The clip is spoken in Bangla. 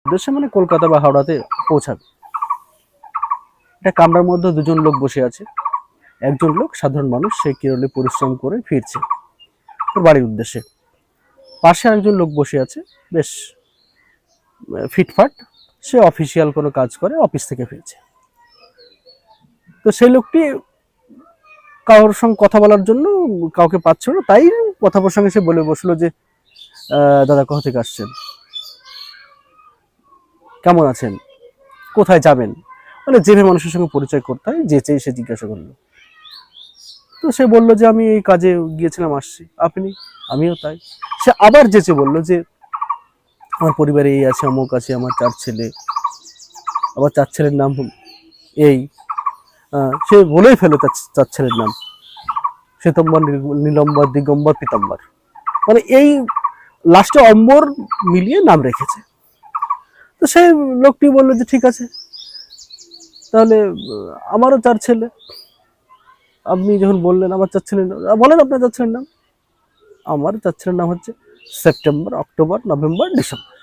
উদ্দেশ্যে মানে কলকাতা বা হাওড়াতে পৌঁছাবে। একটা কামরার মধ্যে দুজন লোক বসে আছে। একজন লোক সাধারণ মানুষ, সে কেরলে পরিশ্রম করে ফিরছে ওর বাড়ির উদ্দেশ্যে। পাশে আরেকজন লোক বসে আছে, বেশ ফিটফাট, সে অফিসিয়াল কোনো কাজ করে, অফিস থেকে ফিরছে। তো সেই লোকটি কারোর সঙ্গে কথা বলার জন্য কাউকে পাচ্ছিল না, তাই কথা প্রসঙ্গে সে বলে বসলো যে দাদা কোথা থেকে আসছেন, কেমন আছেন, কোথায় যাবেন, মানে যেভাবে মানুষের সঙ্গে পরিচয় করতে হয় যেচেই সে জিজ্ঞাসা করলো। তো সে বললো যে আমি এই কাজে গিয়েছিলাম, আসছি। আপনি? আমিও তাই। সে আবার যেচে বললো যে আমার পরিবারে এই আছে, অমুক আছে, আমার 4 ছেলে, আবার 4 ছেলের নাম এই, সে বলেই ফেলো তার 4 ছেলের নাম, শ্বেতম্বর, নীলম্বর, দিগম্বর, পীতাম্বর, মানে এই লাস্টে অম্বর মিলিয়ে নাম রেখেছে। তো সেই লোকটি বললো যে ঠিক আছে, তাহলে আমারও 4 ছেলে, আপনি যখন বললেন আমার 4 ছেলের নাম, বলেন আপনার 4 ছেলের নাম। আমার 4 ছেলের নাম হচ্ছে সেপ্টেম্বর, অক্টোবর, নভেম্বর, ডিসেম্বর।